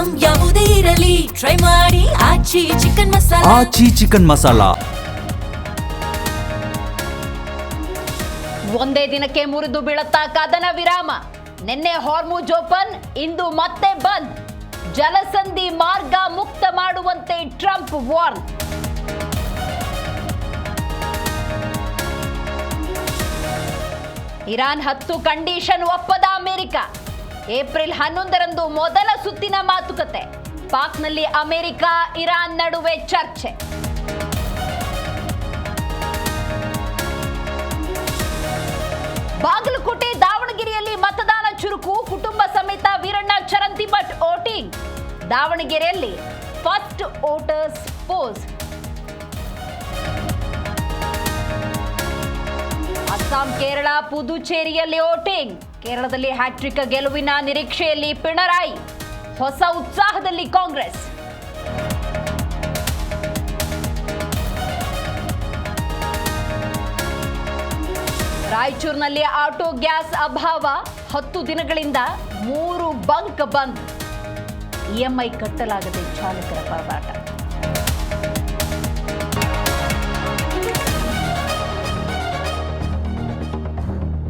Item ಯಾವುದೇ ಇರಲಿ try ಮಾಡಿ ಆಚಿ ಚಿಕನ್ ಮಸಾಲಾ. ಆಚಿ ಚಿಕನ್ ಮಸಾಲಾ. ಒಂದೇ ದಿನಕ್ಕೆ ಮುರಿದು ಬೀಳುತ್ತಾ ಕದನ ವಿರಾಮ. ನಿನ್ನೆ ಹಾರ್ಮುಜ್ ಓಪನ್, ಇಂದು ಮತ್ತೆ ಬಂದ್. ಜಲಸಂಧಿ ಮಾರ್ಗ ಮುಕ್ತ ಮಾಡುವಂತೆ ಟ್ರಂಪ್ ವಾರ್ನ್. ಇರಾನ್ 10 ಕಂಡೀಷನ್ ಒಪ್ಪದ ಅಮೆರಿಕ. ಏಪ್ರಿಲ್ 11ರಂದು ಮೊದಲ ಸುತ್ತಿನ ಮಾತುಕತೆ. ಪಾಕ್ನಲ್ಲಿ ಅಮೆರಿಕ ಇರಾನ್ ನಡುವೆ ಚರ್ಚೆ. ಬಾಗಲಕೋಟೆ ದಾವಣಗೆರೆಯಲ್ಲಿ ಮತದಾನ ಚುರುಕು. ಕುಟುಂಬ ಸಮೇತ ವೀರಣ್ಣ ಚರಂತಿಮಠ್ ವೋಟಿಂಗ್. ದಾವಣಗೆರೆಯಲ್ಲಿ first voters pose. Assam, Kerala, ಪುದುಚೇರಿಯಲ್ಲಿ ವೋಟಿಂಗ್. ಕೇರಳದಲ್ಲಿ ಹ್ಯಾಟ್ರಿಕ್ ಗೆಲುವಿನ ನಿರೀಕ್ಷೆಯಲ್ಲಿ ಪಿಣರಾಯಿ. ಹೊಸ ಉತ್ಸಾಹದಲ್ಲಿ ಕಾಂಗ್ರೆಸ್. ರಾಯಚೂರಿನಲ್ಲಿ ಆಟೋ ಗ್ಯಾಸ್ ಅಭಾವ. 10 ದಿನಗಳಿಂದ 3 ಬಂಕ್ ಬಂದ್. ಇಎಂಐ ಕಟ್ಟಲಾಗದೆ ಚಾಲಕರ ಪರದಾಟ.